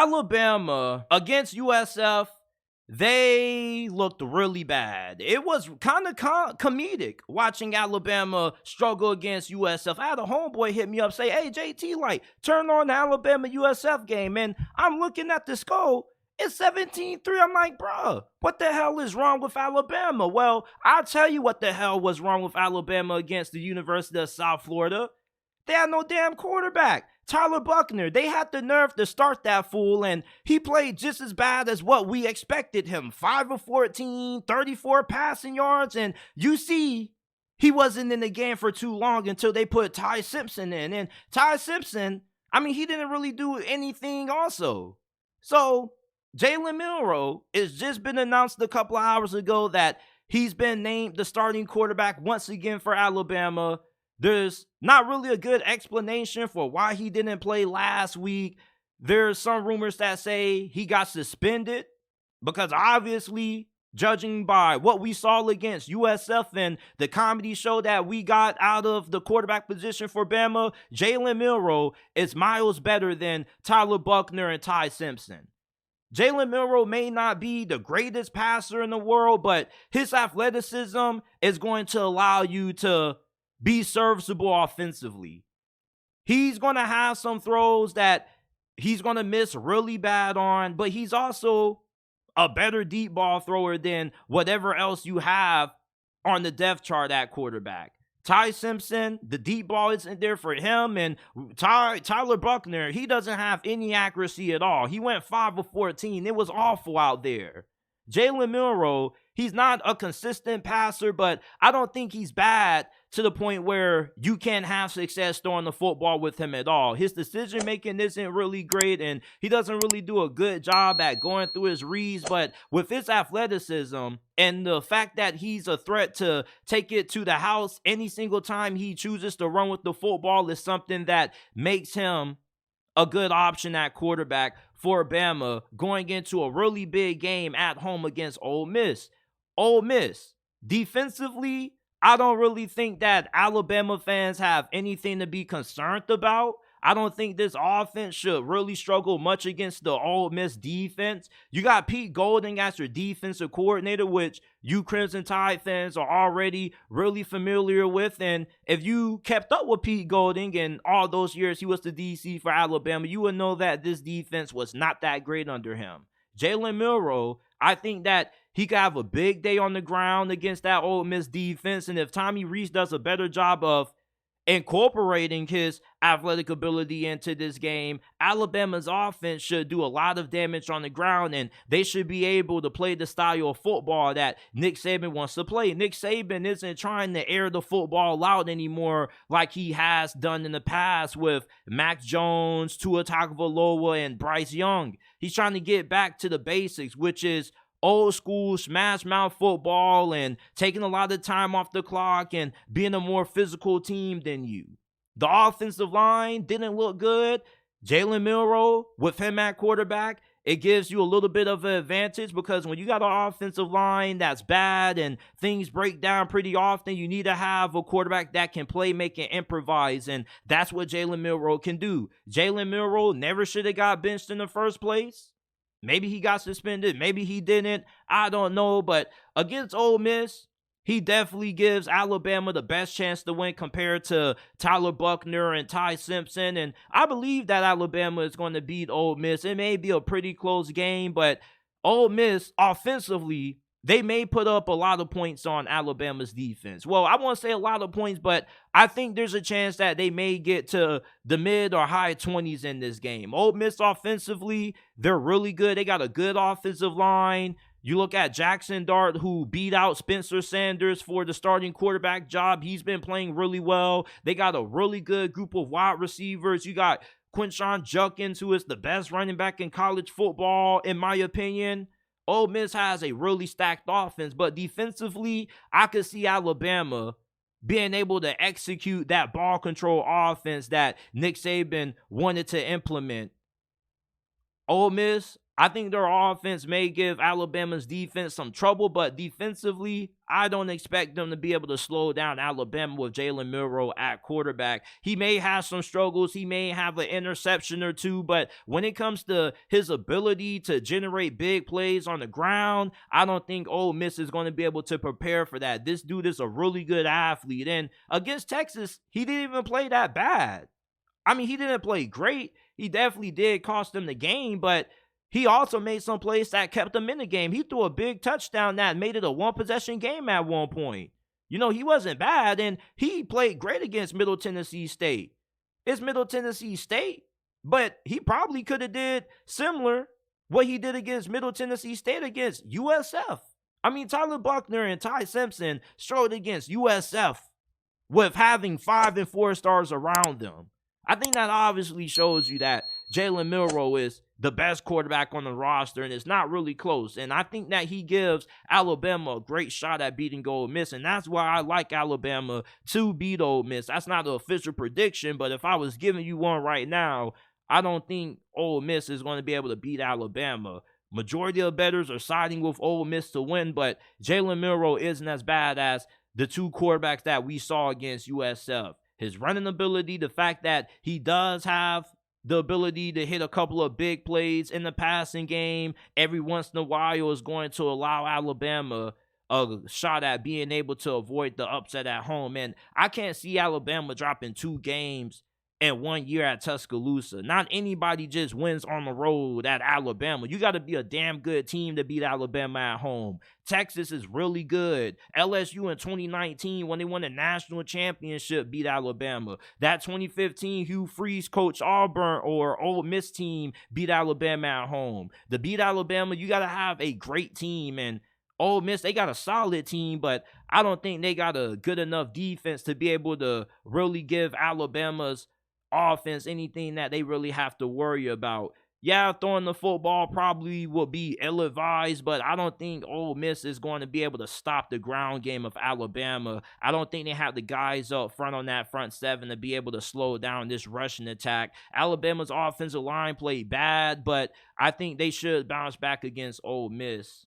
Alabama against USF, they looked really bad. It was kind of comedic watching Alabama struggle against USF. I had a homeboy hit me up, say, hey, JT, like, turn on the Alabama USF game. And I'm looking at the score. It's 17-3. I'm like, bruh, what the hell is wrong with Alabama? Well, I'll tell you what the hell was wrong with Alabama against the University of South Florida. They had no damn quarterback. Tyler Buchner, they had the nerve to start that fool, and he played just as bad as what we expected him. 5 of 14, 34 passing yards, and you see he wasn't in the game for too long until they put Ty Simpson in. And Ty Simpson, I mean, he didn't really do anything also. So Jalen Milroe, it's just been announced a couple of hours ago that he's been named the starting quarterback once again for Alabama. There's not really a good explanation for why he didn't play last week. There's some rumors that say he got suspended because obviously, judging by what we saw against USF and the comedy show that we got out of the quarterback position for Bama, Jalen Milroe is miles better than Tyler Buchner and Ty Simpson. Jalen Milroe may not be the greatest passer in the world, but his athleticism is going to allow you to be serviceable offensively. He's going to have some throws that he's going to miss really bad on, but he's also a better deep ball thrower than whatever else you have on the depth chart at quarterback. Ty Simpson, the deep ball isn't there for him, and Tyler Buchner, he doesn't have any accuracy at all. He went 5 of 14. It was awful out there. Jalen Milroe, he's not a consistent passer, but I don't think he's bad to the point where you can't have success throwing the football with him at all. His decision making isn't really great, and he doesn't really do a good job at going through his reads, but with his athleticism and the fact that he's a threat to take it to the house any single time he chooses to run with the football is something that makes him a good option at quarterback for Bama going into a really big game at home against Ole Miss. Ole Miss, defensively, I don't really think that Alabama fans have anything to be concerned about. I don't think this offense should really struggle much against the Ole Miss defense. You got Pete Golding as your defensive coordinator, which you Crimson Tide fans are already really familiar with. And if you kept up with Pete Golding and all those years he was the DC for Alabama, you would know that this defense was not that great under him. Jalen Milroe, I think that he could have a big day on the ground against that Ole Miss defense. And if Tommy Rees does a better job of incorporating his athletic ability into this game, Alabama's offense should do a lot of damage on the ground, and they should be able to play the style of football that Nick Saban wants to play. Nick Saban isn't trying to air the football out anymore like he has done in the past with Mac Jones, Tua Tagovailoa, and Bryce Young. He's trying to get back to the basics, which is old school smash mouth football and taking a lot of time off the clock and being a more physical team than you. The offensive line didn't look good. Jalen Milroe, with him at quarterback, it gives you a little bit of an advantage because when you got an offensive line that's bad and things break down pretty often, you need to have a quarterback that can play, make, and improvise, and that's what Jalen Milroe can do. Jalen Milroe never should have got benched in the first place. Maybe he got suspended. Maybe he didn't. I don't know. But against Ole Miss, he definitely gives Alabama the best chance to win compared to Tyler Buchner and Ty Simpson. And I believe that Alabama is going to beat Ole Miss. It may be a pretty close game, but Ole Miss offensively, they may put up a lot of points on Alabama's defense. Well, I won't say a lot of points, but I think there's a chance that they may get to the mid or high 20s in this game. Ole Miss offensively, they're really good. They got a good offensive line. You look at Jackson Dart, who beat out Spencer Sanders for the starting quarterback job. He's been playing really well. They got a really good group of wide receivers. You got Quinshon Judkins, who is the best running back in college football, in my opinion. Ole Miss has a really stacked offense, but defensively, I could see Alabama being able to execute that ball control offense that Nick Saban wanted to implement. Ole Miss, I think their offense may give Alabama's defense some trouble, but defensively, I don't expect them to be able to slow down Alabama with Jalen Milroe at quarterback. He may have some struggles. He may have an interception or two, but when it comes to his ability to generate big plays on the ground, I don't think Ole Miss is going to be able to prepare for that. This dude is a really good athlete. And against Texas, he didn't even play that bad. I mean, he didn't play great. He definitely did cost them the game, but he also made some plays that kept him in the game. He threw a big touchdown that made it a one-possession game at one point. You know, he wasn't bad, and he played great against Middle Tennessee State. It's Middle Tennessee State, but he probably could have did similar what he did against Middle Tennessee State against USF. I mean, Tyler Buchner and Ty Simpson struggled against USF with having 5 and 4 stars around them. I think that obviously shows you that Jalen Milroe is the best quarterback on the roster, and it's not really close. And I think that he gives Alabama a great shot at beating Ole Miss, and that's why I like Alabama to beat Ole Miss. That's not an official prediction, but if I was giving you one right now, I don't think Ole Miss is going to be able to beat Alabama. Majority of bettors are siding with Ole Miss to win, but Jalen Milroe isn't as bad as the two quarterbacks that we saw against USF. His running ability, the fact that he does have the ability to hit a couple of big plays in the passing game every once in a while is going to allow Alabama a shot at being able to avoid the upset at home. And I can't see Alabama dropping 2 games in 1 year at Tuscaloosa. Not anybody just wins on the road at Alabama. You got to be a damn good team to beat Alabama at home. Texas is really good. LSU in 2019, when they won the national championship, beat Alabama. That 2015 Hugh Freeze coach Auburn or Ole Miss team beat Alabama at home. To beat Alabama, you got to have a great team, and Ole Miss, they got a solid team, but I don't think they got a good enough defense to be able to really give Alabama's offense anything that they really have to worry about. Yeah, throwing the football probably will be ill-advised, but I don't think Ole Miss is going to be able to stop the ground game of Alabama. I don't think they have the guys up front on that front seven to be able to slow down this rushing attack. Alabama's offensive line played bad, but I think they should bounce back against Ole Miss.